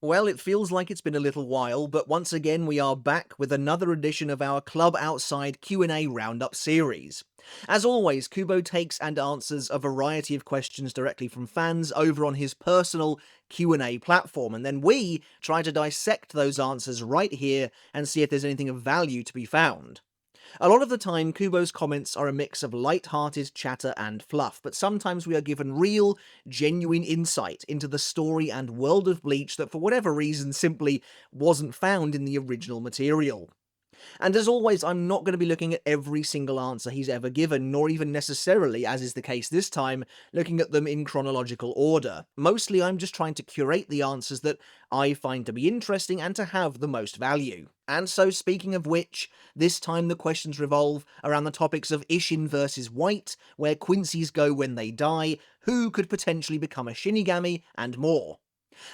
Well, it feels like it's been a little while, but once again we are back with another edition of our Klub Outside Q&A Round-up series. As always, Kubo takes and answers a variety of questions directly from fans over on his personal Q&A platform, and then we try to dissect those answers right here and see if there's anything of value to be found. A lot of the time, Kubo's comments are a mix of light-hearted chatter and fluff, but sometimes we are given real, genuine insight into the story and world of Bleach that for whatever reason simply wasn't found in the original material. And as always, I'm not going to be looking at every single answer he's ever given, nor even necessarily, as is the case this time, looking at them in chronological order. Mostly I'm just trying to curate the answers that I find to be interesting and to have the most value. And so, speaking of which, this time the questions revolve around the topics of Isshin versus White, where Quincy's go when they die, who could potentially become a Shinigami, and more.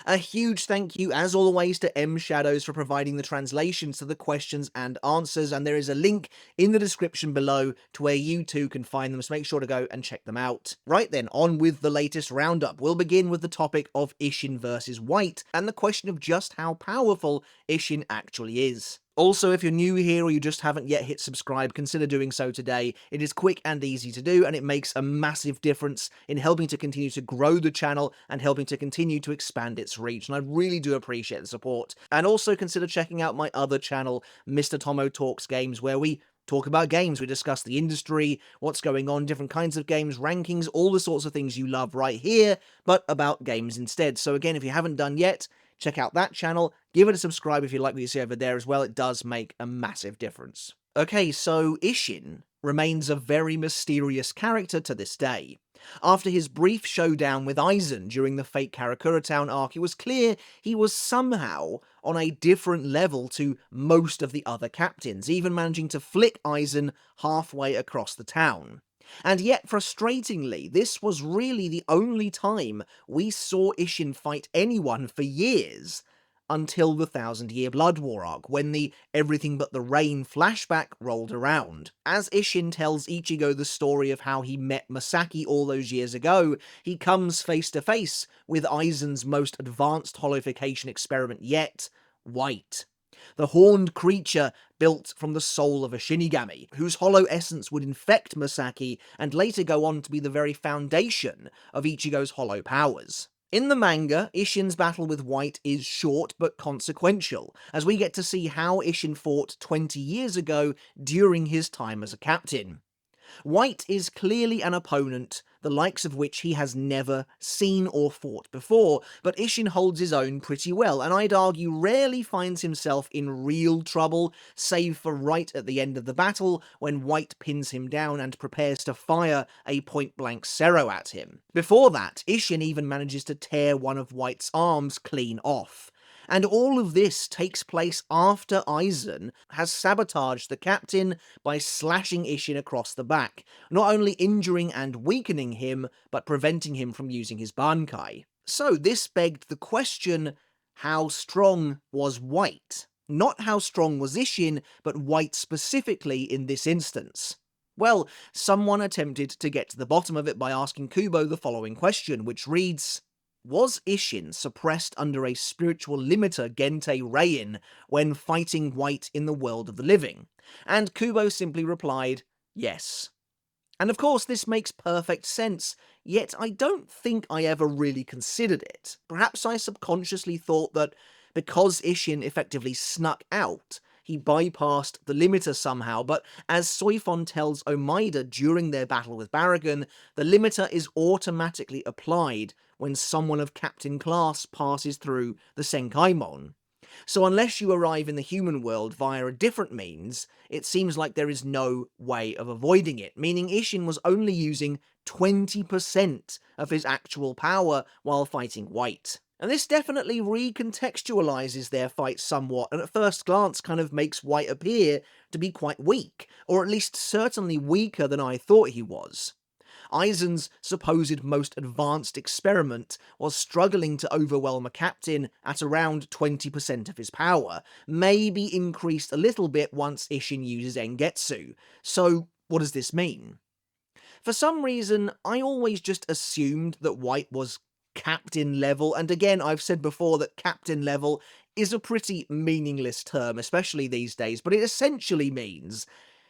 A huge thank you, as always, to M Shadows for providing the translations to the questions and answers, and there is a link in the description below to where you too can find them, so make sure to go and check them out. Right then, on with the latest roundup. We'll begin with the topic of Isshin versus White, and the question of just how powerful Isshin actually is. Also, if you're new here or you just haven't yet hit subscribe, consider doing so today. It is quick and easy to do, and it makes a massive difference in helping to continue to grow the channel and helping to continue to expand its reach, and I really do appreciate the support. And also consider checking out my other channel, Mr. Tomo Talks Games, where we talk about games, we discuss the industry, what's going on, different kinds of games, rankings, all the sorts of things you love right here, but about games instead. So again, if you haven't done yet, check out that channel, give it a subscribe if you like what you see over there as well, it does make a massive difference. Okay, so Isshin remains a very mysterious character to this day. After his brief showdown with Aizen during the fake Karakura Town arc, it was clear he was somehow on a different level to most of the other captains, even managing to flick Aizen halfway across the town. And yet, frustratingly, this was really the only time we saw Isshin fight anyone for years, until the Thousand Year Blood War arc, when the Everything But the Rain flashback rolled around. As Isshin tells Ichigo the story of how he met Masaki all those years ago, he comes face to face with Aizen's most advanced holification experiment yet, White. The horned creature built from the soul of a Shinigami, whose hollow essence would infect Masaki and later go on to be the very foundation of Ichigo's hollow powers. In the manga, Isshin's battle with White is short but consequential, as we get to see how Isshin fought 20 years ago during his time as a captain. White is clearly an opponent, the likes of which he has never seen or fought before, but Isshin holds his own pretty well, and I'd argue rarely finds himself in real trouble, save for right at the end of the battle, when White pins him down and prepares to fire a point-blank Sero at him. Before that, Isshin even manages to tear one of White's arms clean off. And all of this takes place after Aizen has sabotaged the captain by slashing Isshin across the back, not only injuring and weakening him, but preventing him from using his bankai. So this begged the question, how strong was White? Not how strong was Isshin, but White specifically in this instance. Well, someone attempted to get to the bottom of it by asking Kubo the following question, which reads, was Isshin suppressed under a spiritual limiter Gente Rein when fighting White in the world of the living? And Kubo simply replied, yes. And of course this makes perfect sense, yet I don't think I ever really considered it. Perhaps I subconsciously thought that because Isshin effectively snuck out, he bypassed the limiter somehow, but as Soifon tells Omaida during their battle with Baragon, the limiter is automatically applied when someone of captain class passes through the Senkaimon. So unless you arrive in the human world via a different means, it seems like there is no way of avoiding it, meaning Isshin was only using 20% of his actual power while fighting White. And this definitely recontextualizes their fight somewhat, and at first glance kind of makes White appear to be quite weak, or at least certainly weaker than I thought he was. Aizen's supposed most advanced experiment was struggling to overwhelm a captain at around 20% of his power, maybe increased a little bit once Isshin uses Engetsu. So what does this mean? For some reason, I always just assumed that White was captain level, and again, I've said before that captain level is a pretty meaningless term, especially these days, but it essentially means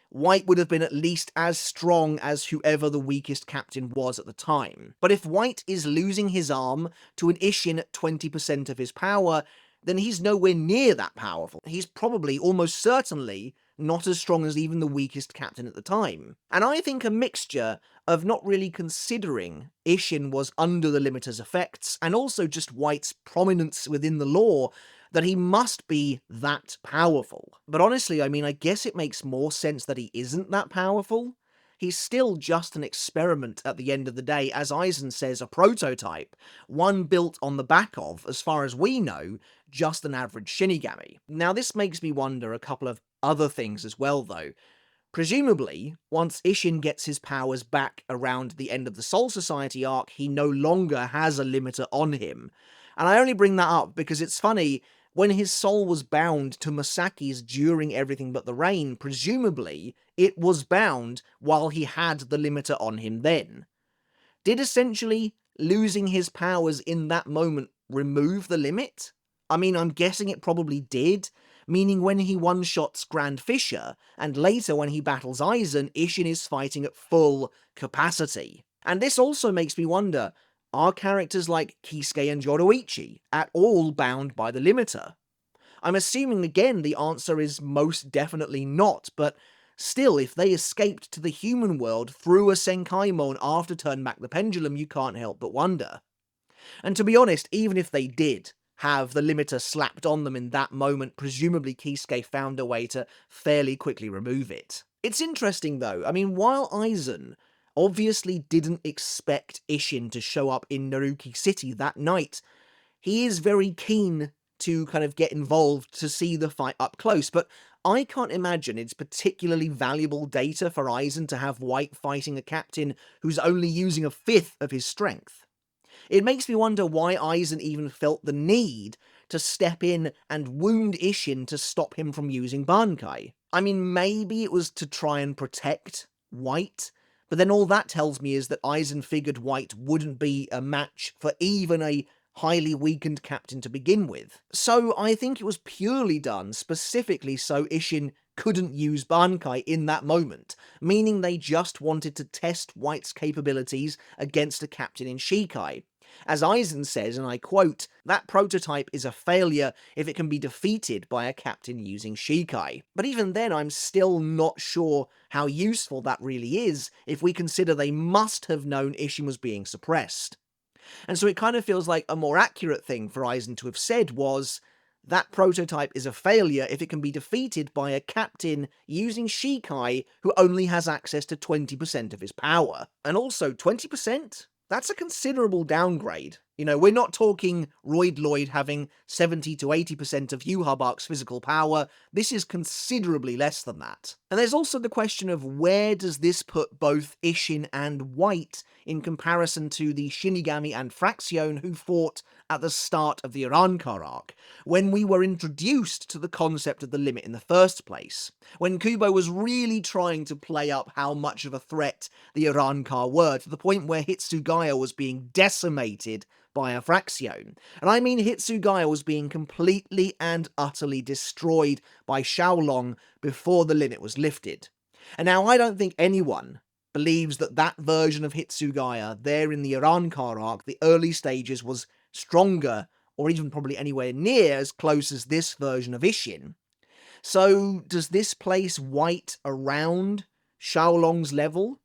White would have been at least as strong as whoever the weakest captain was at the time. But if White is losing his arm to an Isshin at 20% of his power, then he's nowhere near that powerful. He's probably, almost certainly, not as strong as even the weakest captain at the time. And I think a mixture of not really considering Isshin was under the limiter's effects, and also just White's prominence within the lore, that he must be that powerful. But honestly, I mean, I guess it makes more sense that he isn't that powerful. He's still just an experiment at the end of the day, as Aizen says, a prototype, one built on the back of, as far as we know, just an average Shinigami. Now this makes me wonder a couple of other things as well though. Presumably, once Isshin gets his powers back around the end of the Soul Society arc, he no longer has a limiter on him. And I only bring that up because it's funny, when his soul was bound to Masaki's during Everything But the Rain, presumably, it was bound while he had the limiter on him then. Did essentially losing his powers in that moment remove the limit? I mean, I'm guessing it probably did, meaning when he one-shots Grand Fisher, and later when he battles Aizen, Isshin is fighting at full capacity. And this also makes me wonder, are characters like Kisuke and Yoruichi at all bound by the limiter? I'm assuming again the answer is most definitely not, but still, if they escaped to the human world through a Senkaimon after Turn Back the Pendulum, you can't help but wonder. And to be honest, even if they did have the limiter slapped on them in that moment, presumably Kisuke found a way to fairly quickly remove it. It's interesting though, I mean, while Aizen obviously didn't expect Isshin to show up in Naruki City that night, he is very keen to kind of get involved to see the fight up close, but I can't imagine it's particularly valuable data for Aizen to have White fighting a captain who's only using a fifth of his strength. It makes me wonder why Aizen even felt the need to step in and wound Isshin to stop him from using bankai. I mean, maybe it was to try and protect White, but then all that tells me is that Aizen figured White wouldn't be a match for even a highly weakened captain to begin with. So I think it was purely done specifically so Isshin couldn't use bankai in that moment, meaning they just wanted to test White's capabilities against a captain in Shikai. As Aizen says, and I quote, "That prototype is a failure if it can be defeated by a captain using Shikai." But even then, I'm still not sure how useful that really is if we consider they must have known Isshin was being suppressed. And so it kind of feels like a more accurate thing for Aizen to have said was, that prototype is a failure if it can be defeated by a captain using Shikai who only has access to 20% of his power. And also, 20%? That's a considerable downgrade. You know, we're not talking Royd Lloyd having 70 to 80% of Yhwach's physical power. This is considerably less than that. And there's also the question of where does this put both Isshin and White in comparison to the Shinigami and Fraction who fought at the start of the Urankar arc, when we were introduced to the concept of the limit in the first place, when Kubo was really trying to play up how much of a threat the Urankar were, to the point where Hitsugaya was being decimated by a Fraction. And I mean Hitsugaya was being completely and utterly destroyed by Xiaolong before the limit was lifted. And now I don't think anyone believes that that version of Hitsugaya there in the Urankar arc, the early stages, was stronger or even probably anywhere near as close as this version of Isshin. So does this place White around Xiaolong's level?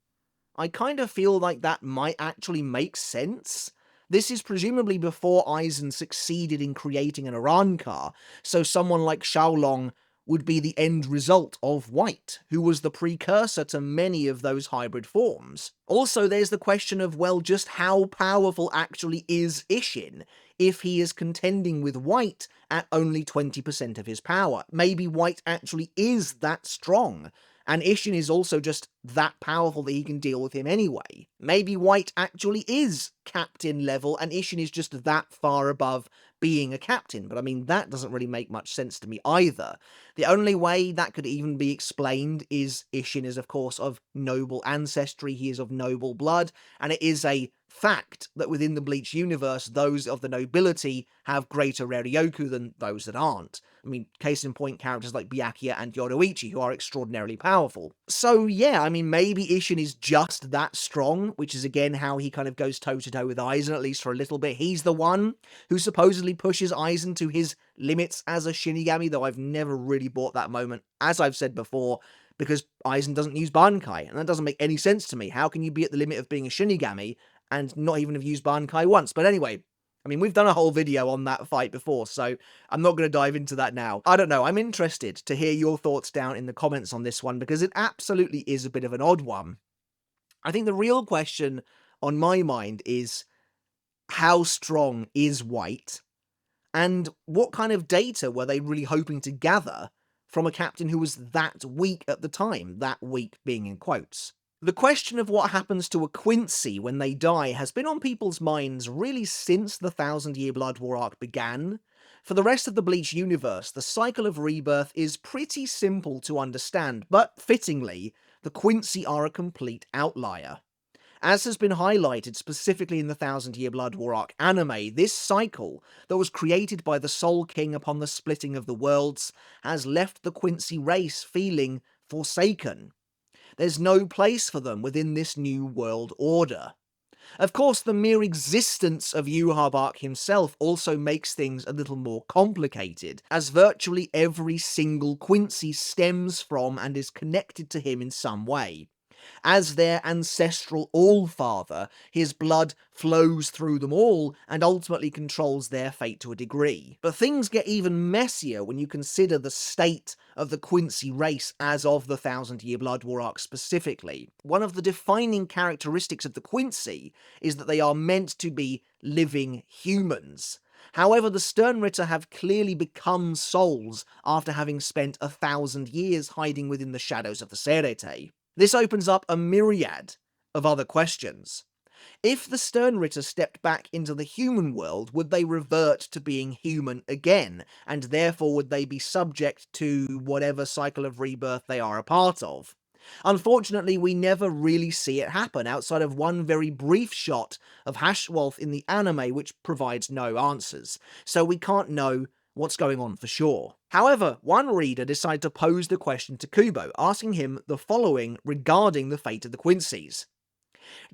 I kind of feel like that might actually make sense. This is presumably before Aizen succeeded in creating an Urankar, so someone like Xiaolong would be the end result of White, who was the precursor to many of those hybrid forms. Also, there's the question of, well, just how powerful actually is Isshin, if he is contending with White at only 20% of his power. Maybe White actually is that strong, and Isshin is also just that powerful that he can deal with him anyway. Maybe White actually is captain level, and Isshin is just that far above being a captain, but I mean, that doesn't really make much sense to me either. The only way that could even be explained is Isshin is, of course, of noble ancestry, he is of noble blood, and it is a fact that within the Bleach universe, those of the nobility have greater Reryoku than those that aren't. I mean, case in point, characters like Byakuya and Yoruichi, who are extraordinarily powerful. So yeah, I mean, maybe Isshin is just that strong, which is again how he kind of goes toe-to-toe with Aizen, at least for a little bit. He's the one who supposedly pushes Aizen to his limits as a Shinigami, though I've never really bought that moment, as I've said before, because Aizen doesn't use bankai, and that doesn't make any sense to me. How can you be at the limit of being a Shinigami and not even have used bankai once? But anyway, I mean, we've done a whole video on that fight before, so I'm not going to dive into that now. I don't know, I'm interested to hear your thoughts down in the comments on this one, because it absolutely is a bit of an odd one. I think the real question on my mind is, how strong is White? And what kind of data were they really hoping to gather from a captain who was that weak at the time, that weak being in quotes? The question of what happens to a Quincy when they die has been on people's minds really since the Thousand Year Blood War arc began. For the rest of the Bleach universe, the cycle of rebirth is pretty simple to understand, but fittingly, the Quincy are a complete outlier. As has been highlighted specifically in the Thousand Year Blood War arc anime, this cycle, that was created by the Soul King upon the splitting of the worlds, has left the Quincy race feeling forsaken. There's no place for them within this new world order. Of course, the mere existence of Yhwach himself also makes things a little more complicated, as virtually every single Quincy stems from and is connected to him in some way. As their ancestral All-Father, his blood flows through them all and ultimately controls their fate to a degree. But things get even messier when you consider the state of the Quincy race as of the Thousand Year Blood War arc specifically. One of the defining characteristics of the Quincy is that they are meant to be living humans. However, the sternritter have clearly become souls after having spent 1,000 years hiding within the shadows of the Serete. This opens up a myriad of other questions. If the sternritter stepped back into the human world, would they revert to being human again, and therefore would they be subject to whatever cycle of rebirth they are a part of? Unfortunately, we never really see it happen, outside of one very brief shot of Hashwolf in the anime which provides no answers, so we can't know what's going on for sure. However, one reader decided to pose the question to Kubo, asking him the following regarding the fate of the Quincies.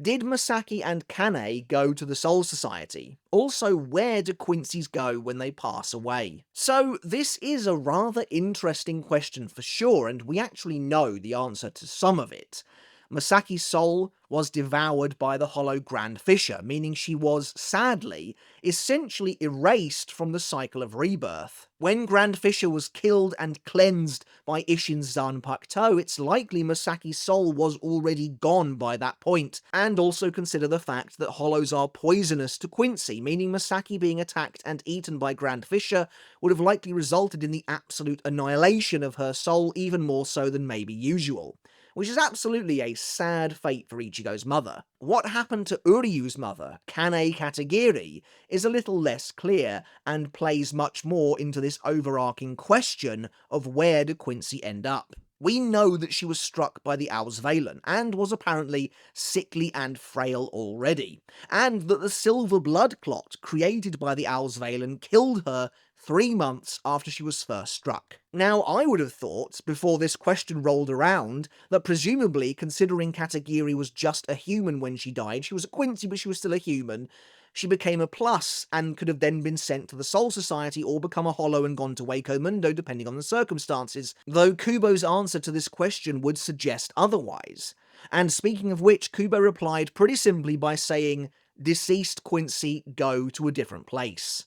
Did Masaki and Kane go to the Soul Society? Also, where do Quincies go when they pass away? So, this is a rather interesting question for sure, and we actually know the answer to some of it. Masaki's soul was devoured by the Hollow Grand Fisher, meaning she was, sadly, essentially erased from the cycle of rebirth. When Grand Fisher was killed and cleansed by Isshin's Zanpakuto, it's likely Masaki's soul was already gone by that point, and also consider the fact that hollows are poisonous to Quincy, meaning Masaki being attacked and eaten by Grand Fisher would have likely resulted in the absolute annihilation of her soul, even more so than maybe usual. Which is absolutely a sad fate for Ichigo's mother. What happened to Uryu's mother, Kane Katagiri, is a little less clear, and plays much more into this overarching question of where do Quincy end up. We know that she was struck by the Ausvalen, and was apparently sickly and frail already, and that the silver blood clot created by the Ausvalen killed her 3 months after she was first struck. Now, I would have thought, before this question rolled around, that presumably, considering Katagiri was just a human when she died, she was a Quincy but she was still a human, she became a plus, and could have then been sent to the Soul Society or become a Hollow and gone to Wako Mundo depending on the circumstances, though Kubo's answer to this question would suggest otherwise. And speaking of which, Kubo replied pretty simply by saying, deceased Quincy go to a different place.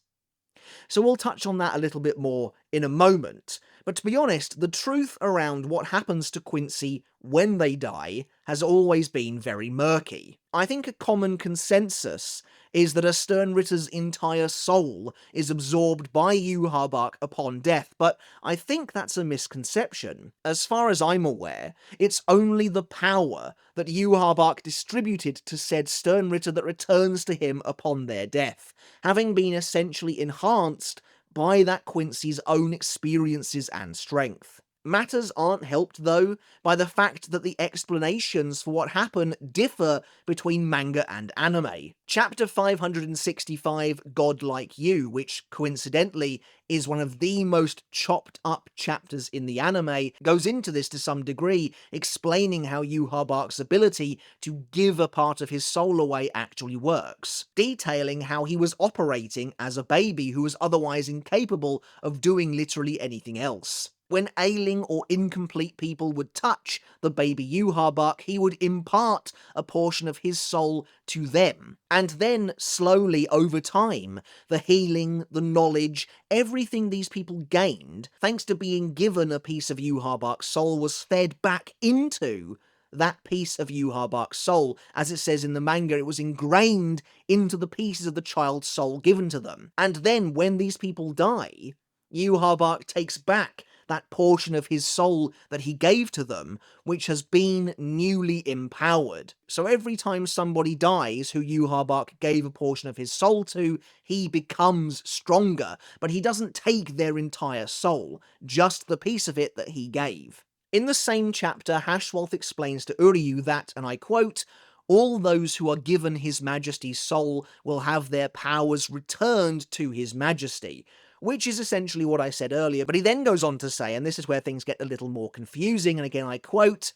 So we'll touch on that a little bit more in a moment. But to be honest, the truth around what happens to Quincy when they die has always been very murky. I think a common consensus is that a Sternritter's entire soul is absorbed by Yhwach upon death, but I think that's a misconception. As far as I'm aware, it's only the power that Yhwach distributed to said Sternritter that returns to him upon their death, having been essentially enhanced by that Quincy's own experiences and strength. Matters aren't helped, though, by the fact that the explanations for what happened differ between manga and anime. Chapter 565, God Like You, which coincidentally is one of the most chopped up chapters in the anime, goes into this to some degree, explaining how Yhwach's ability to give a part of his soul away actually works, detailing how he was operating as a baby who was otherwise incapable of doing literally anything else. When ailing or incomplete people would touch the baby Yhwach, he would impart a portion of his soul to them. And then, slowly, over time, the healing, the knowledge, everything these people gained, thanks to being given a piece of Yhwach's soul, was fed back into that piece of Yhwach's soul. As it says in the manga, it was ingrained into the pieces of the child's soul given to them. And then, when these people die, Yhwach takes back that portion of his soul that he gave to them, which has been newly empowered. So every time somebody dies who Yhwach gave a portion of his soul to, he becomes stronger, but he doesn't take their entire soul, just the piece of it that he gave. In the same chapter, Hashwolf explains to Uryu that, and I quote, "All those who are given His Majesty's soul will have their powers returned to His Majesty," which is essentially what I said earlier, but he then goes on to say, and this is where things get a little more confusing, and again I quote,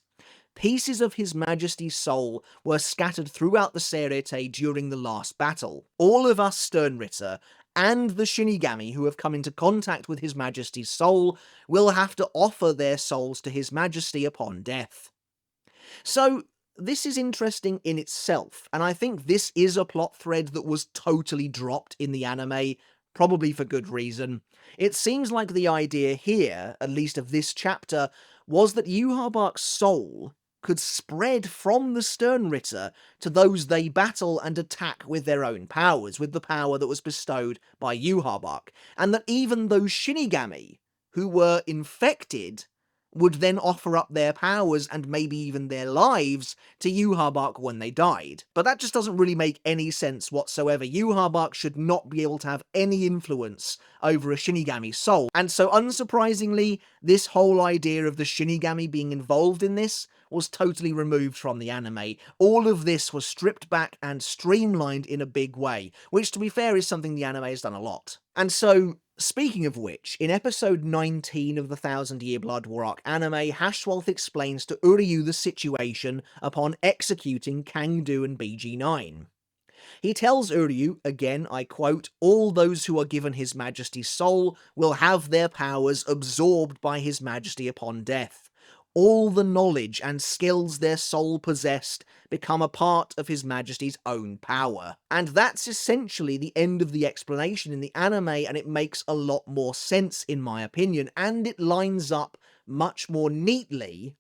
"Pieces of His Majesty's soul were scattered throughout the Serete during the last battle. All of us Sternritter and the Shinigami who have come into contact with His Majesty's soul will have to offer their souls to His Majesty upon death." So, this is interesting in itself, and I think this is a plot thread that was totally dropped in the anime, probably for good reason. It seems like the idea here, at least of this chapter, was that Yhwach's soul could spread from the Sternritter to those they battle and attack with their own powers, with the power that was bestowed by Yhwach, and that even those Shinigami who were infected would then offer up their powers and maybe even their lives to Yhwach when they died. But that just doesn't really make any sense whatsoever. Yhwach should not be able to have any influence over a Shinigami soul, and so unsurprisingly, this whole idea of the Shinigami being involved in this was totally removed from the anime. All of this was stripped back and streamlined in a big way, which to be fair is something the anime has done a lot. And so, speaking of which, in episode 19 of the Thousand Year Blood War arc anime, Hashwolf explains to Uryu the situation upon executing Kangdu and BG9. He tells Uryu, again I quote, "All those who are given His Majesty's soul will have their powers absorbed by His Majesty upon death. All the knowledge and skills their soul possessed become a part of His Majesty's own power." And that's essentially the end of the explanation in the anime, and it makes a lot more sense in my opinion, and it lines up much more neatly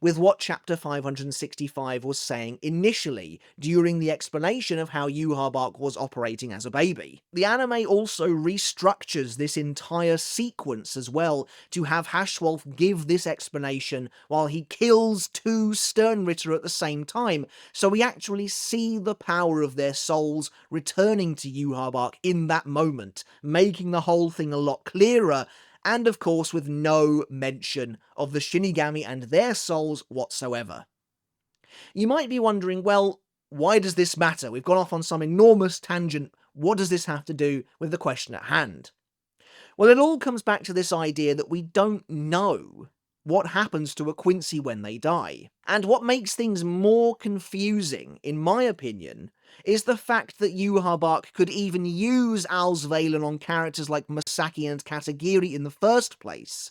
with what chapter 565 was saying initially, during the explanation of how Yhwach was operating as a baby. The anime also restructures this entire sequence as well, to have Hashwolf give this explanation while he kills two Sternritter at the same time, so we actually see the power of their souls returning to Yhwach in that moment, making the whole thing a lot clearer, and of course with no mention of the Shinigami and their souls whatsoever. You might be wondering, well, why does this matter? We've gone off on some enormous tangent. What does this have to do with the question at hand? Well, it all comes back to this idea that we don't know what happens to a Quincy when they die. And what makes things more confusing, in my opinion, is the fact that Yhwach could even use Alsvalen on characters like Masaki and Katagiri in the first place.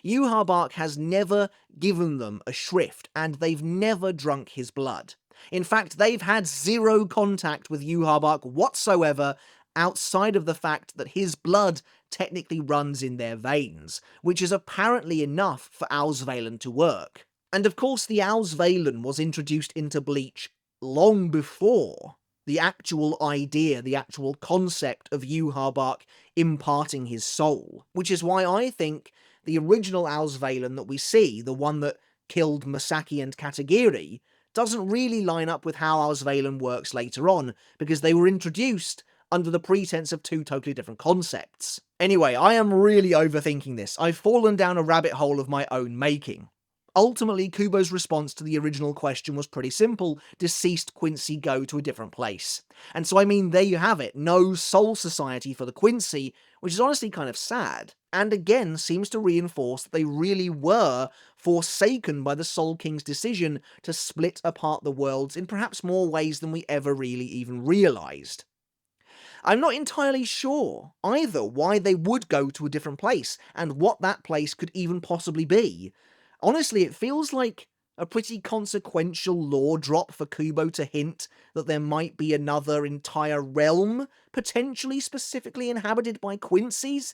Yhwach has never given them a shrift, and they've never drunk his blood. In fact, they've had zero contact with Yhwach whatsoever, outside of the fact that his blood technically runs in their veins, which is apparently enough for Ausvalen to work. And of course the Ausvalen was introduced into Bleach long before the actual idea, the actual concept of Yhwach imparting his soul, which is why I think the original Ausvalen that we see, the one that killed Masaki and Katagiri, doesn't really line up with how Ausvalen works later on, because they were introduced under the pretense of two totally different concepts. Anyway, I am really overthinking this. I've fallen down a rabbit hole of my own making. Ultimately, Kubo's response to the original question was pretty simple: deceased Quincy go to a different place. And so I mean, there you have it, no soul society for the Quincy, which is honestly kind of sad, and again seems to reinforce that they really were forsaken by the Soul King's decision to split apart the worlds in perhaps more ways than we ever really even realised. I'm not entirely sure either why they would go to a different place, and what that place could even possibly be. Honestly, it feels like a pretty consequential lore drop for Kubo to hint that there might be another entire realm, potentially specifically inhabited by Quincy's.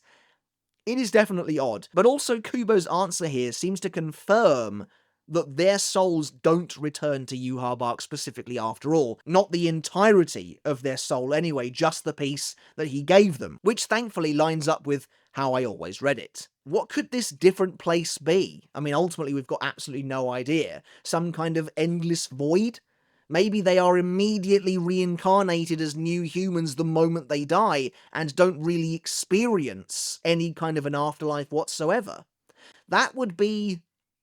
It is definitely odd, but also Kubo's answer here seems to confirm that their souls don't return to Yhwach specifically after all. Not the entirety of their soul anyway, just the piece that he gave them, which thankfully lines up with how I always read it. What could this different place be? I mean, ultimately we've got absolutely no idea. Some kind of endless void? Maybe they are immediately reincarnated as new humans the moment they die, and don't really experience any kind of an afterlife whatsoever. That would be,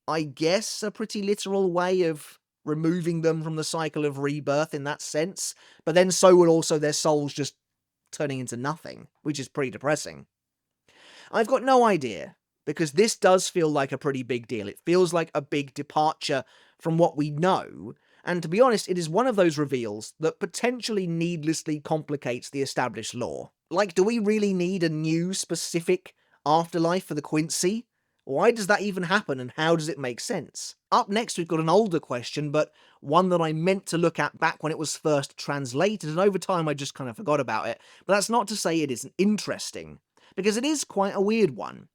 I guess, a pretty literal way of removing them from the cycle of rebirth in that sense, but then so would also their souls just turning into nothing, which is pretty depressing. I've got no idea, because this does feel like a pretty big deal. It feels like a big departure from what we know, and to be honest, it is one of those reveals that potentially needlessly complicates the established lore. Like, do we really need a new, specific afterlife for the Quincy? Why does that even happen, and how does it make sense? Up next we've got an older question, but one that I meant to look at back when it was first translated, and over time I just kind of forgot about it. But that's not to say it isn't interesting, because it is quite a weird one.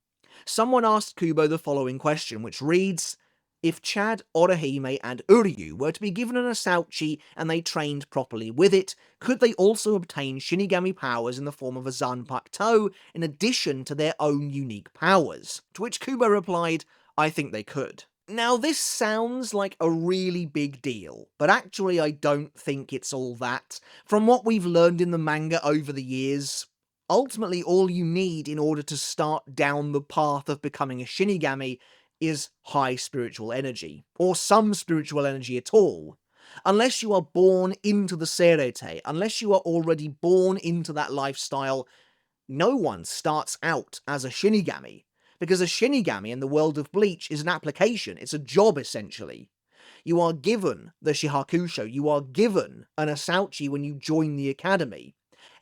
Someone asked Kubo the following question, which reads: if Chad, Orihime, and Uryu were to be given an Asauchi and they trained properly with it, could they also obtain Shinigami powers in the form of a Zanpakuto in addition to their own unique powers? To which Kubo replied, I think they could. Now this sounds like a really big deal, but actually I don't think it's all that. From what we've learned in the manga over the years, ultimately all you need in order to start down the path of becoming a Shinigami is high spiritual energy, or some spiritual energy at all. Unless you are born into the Serete, unless you are already born into that lifestyle, no one starts out as a Shinigami, because a Shinigami in the world of Bleach is an application, it's a job essentially. You are given the Shihakusho, you are given an Asauchi when you join the academy.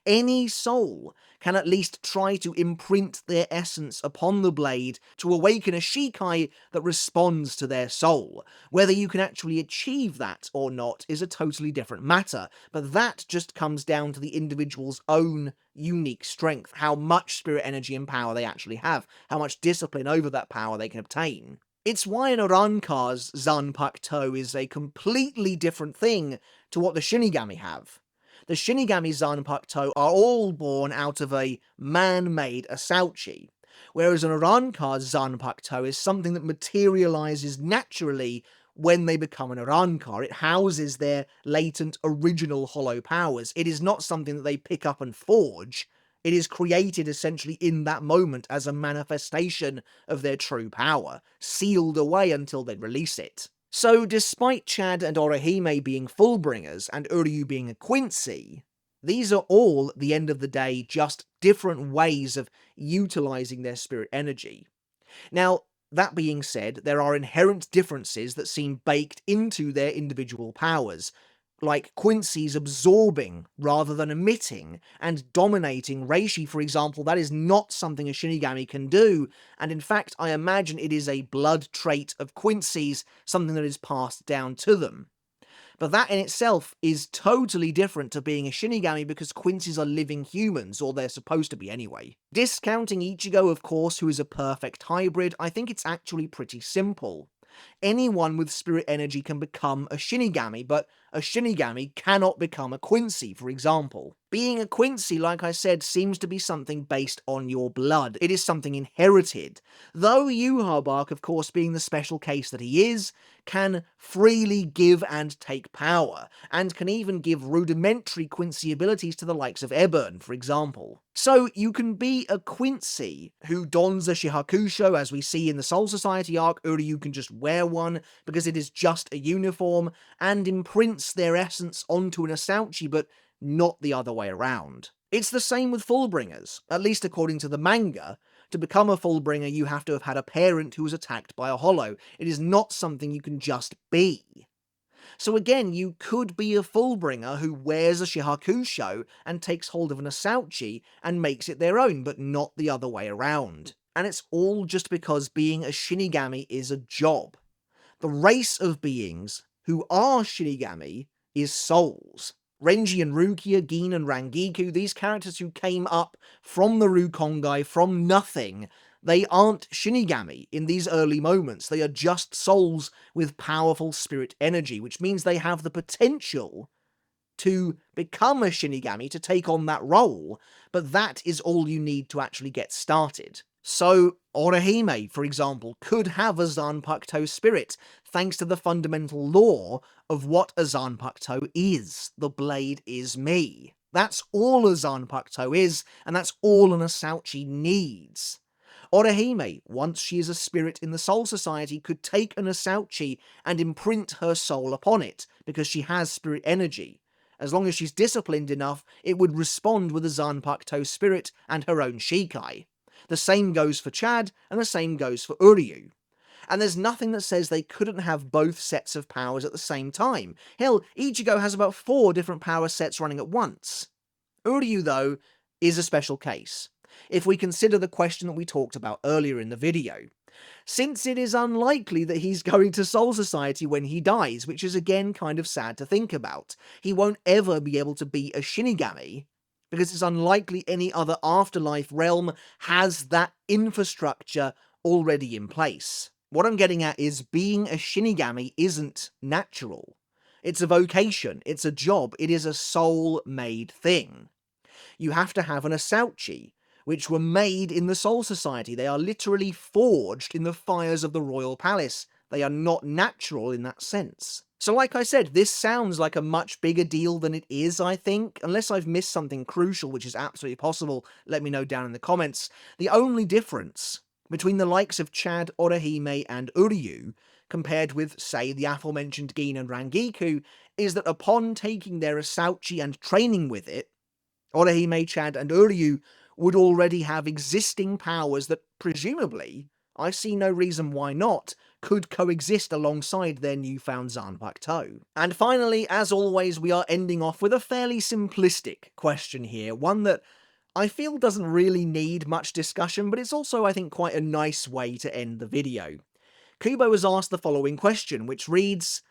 Any soul can at least try to imprint their essence upon the blade to awaken a Shikai that responds to their soul. Whether you can actually achieve that or not is a totally different matter, but that just comes down to the individual's own unique strength, how much spirit energy and power they actually have, how much discipline over that power they can obtain. It's why an Orankar's Zanpakuto is a completely different thing to what the Shinigami have. The Shinigami Zanpakuto are all born out of a man-made Asauchi, whereas an Orankar's Zanpakuto is something that materializes naturally when they become an Orankar. It houses their latent original hollow powers. It is not something that they pick up and forge. It is created essentially in that moment as a manifestation of their true power, sealed away until they release it. So despite Chad and Orihime being Fullbringers and Uryu being a Quincy, these are all, at the end of the day, just different ways of utilising their spirit energy. Now, that being said, there are inherent differences that seem baked into their individual powers, like Quincy's absorbing rather than emitting, and dominating Reishi, for example. That is not something a Shinigami can do, and in fact I imagine it is a blood trait of Quincy's, something that is passed down to them. But that in itself is totally different to being a Shinigami because Quincy's are living humans, or they're supposed to be anyway. Discounting Ichigo, of course, who is a perfect hybrid, I think it's actually pretty simple. Anyone with spirit energy can become a Shinigami, but a Shinigami cannot become a Quincy, for example. Being a Quincy, like I said, seems to be something based on your blood. It is something inherited. Though Yhwach, of course, being the special case that he is, can freely give and take power, and can even give rudimentary Quincy abilities to the likes of Eburn, for example. So you can be a Quincy who dons a Shihakusho, as we see in the Soul Society arc, or you can just wear one because it is just a uniform, and imprints their essence onto an Asauchi, but not the other way around. It's the same with Fullbringers, at least according to the manga. To become a Fullbringer, you have to have had a parent who was attacked by a hollow. It is not something you can just be. So again, you could be a Fullbringer who wears a Shihakusho and takes hold of an Asauchi and makes it their own, but not the other way around. And it's all just because being a Shinigami is a job. The race of beings who are Shinigami is souls. Renji and Rukia, Gin and Rangiku, these characters who came up from the Rukongai, from nothing, they aren't Shinigami in these early moments. They are just souls with powerful spirit energy, which means they have the potential to become a Shinigami, to take on that role, but that is all you need to actually get started. So, Orihime, for example, could have a Zanpakuto spirit, thanks to the fundamental law of what a Zanpakuto is. The blade is me. That's all a Zanpakuto is, and that's all an Asauchi needs. Orihime, once she is a spirit in the Soul Society, could take an Asauchi and imprint her soul upon it, because she has spirit energy. As long as she's disciplined enough, it would respond with a Zanpakuto spirit and her own Shikai. The same goes for Chad, and the same goes for Uryu. And there's nothing that says they couldn't have both sets of powers at the same time. Hell, Ichigo has about 4 different power sets running at once. Uryu, though, is a special case, if we consider the question that we talked about earlier in the video. Since it is unlikely that he's going to Soul Society when he dies, which is again kind of sad to think about. He won't ever be able to be a Shinigami, because it's unlikely any other afterlife realm has that infrastructure already in place. What I'm getting at is being a Shinigami isn't natural. It's a vocation, it's a job, it is a soul-made thing. You have to have an Asauchi, which were made in the Soul Society. They are literally forged in the fires of the Royal Palace. They are not natural in that sense. So like I said, this sounds like a much bigger deal than it is, I think. Unless I've missed something crucial, which is absolutely possible, let me know down in the comments. The only difference between the likes of Chad, Orihime, and Uryu, compared with, say, the aforementioned Gin and Rangiku, is that upon taking their Asauchi and training with it, Orihime, Chad, and Uryu would already have existing powers that, presumably, I see no reason why not, could coexist alongside their newfound Zanpakuto. And finally, as always, we are ending off with a fairly simplistic question here, one that I feel doesn't really need much discussion, but it's also, I think, quite a nice way to end the video. Kubo has asked the following question, which reads,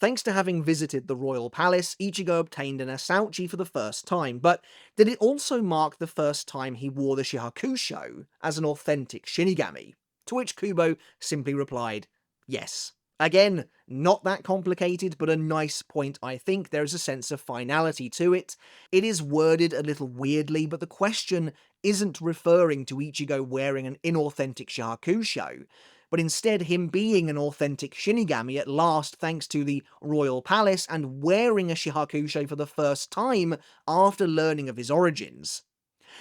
thanks to having visited the Royal Palace, Ichigo obtained an Asauchi for the first time, but did it also mark the first time he wore the Shihakusho as an authentic Shinigami? To which Kubo simply replied, yes. Again, not that complicated, but a nice point I think. There is a sense of finality to it. It is worded a little weirdly, but the question isn't referring to Ichigo wearing an inauthentic Shihakusho, but instead him being an authentic Shinigami at last thanks to the Royal Palace and wearing a Shihakusho for the first time after learning of his origins.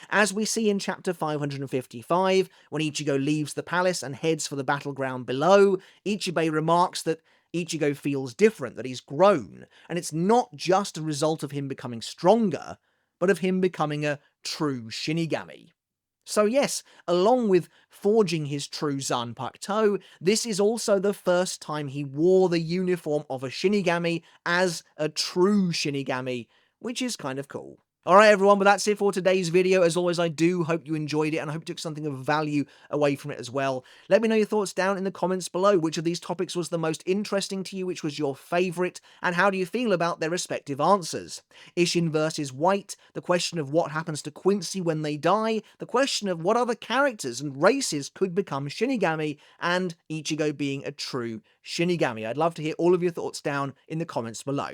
As we see in chapter 555, when Ichigo leaves the palace and heads for the battleground below, Ichibei remarks that Ichigo feels different, that he's grown, and it's not just a result of him becoming stronger, but of him becoming a true Shinigami. So yes, along with forging his true Zanpakuto, this is also the first time he wore the uniform of a Shinigami as a true Shinigami, which is kind of cool. Alright everyone, but that's it for today's video. As always, I do hope you enjoyed it, and I hope you took something of value away from it as well. Let me know your thoughts down in the comments below. Which of these topics was the most interesting to you? Which was your favourite? And how do you feel about their respective answers? Isshin versus White, the question of what happens to Quincy when they die, the question of what other characters and races could become Shinigami, and Ichigo being a true Shinigami. I'd love to hear all of your thoughts down in the comments below.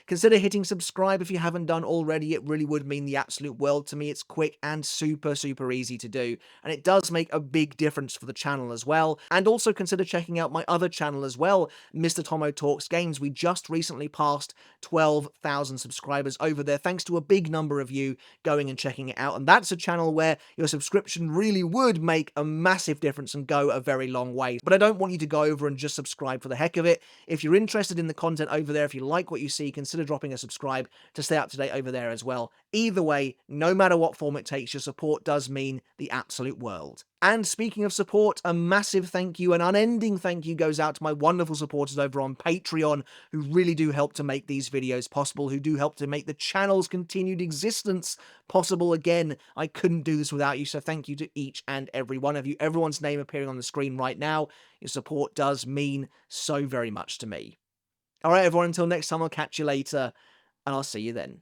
Consider hitting subscribe if you haven't done already. It really would mean the absolute world to me. It's quick and super easy to do, and it does make a big difference for the channel as well. And also consider checking out my other channel as well, Mr. Tomo Talks Games. We just recently passed 12,000 subscribers over there, thanks to a big number of you going and checking it out. And that's a channel where your subscription really would make a massive difference and go a very long way. But I don't want you to go over and just subscribe for the heck of it. If you're interested in the content over there, if you like what you see, consider dropping a subscribe to stay up to date over there as well. Either way, no matter what form it takes, your support does mean the absolute world. And speaking of support, a massive thank you, an unending thank you goes out to my wonderful supporters over on Patreon, who really do help to make these videos possible, who do help to make the channel's continued existence possible. Again, I couldn't do this without you, so thank you to each and every one of you. Everyone's name appearing on the screen right now. Your support does mean so very much to me. Alright everyone, until next time, I'll catch you later, and I'll see you then.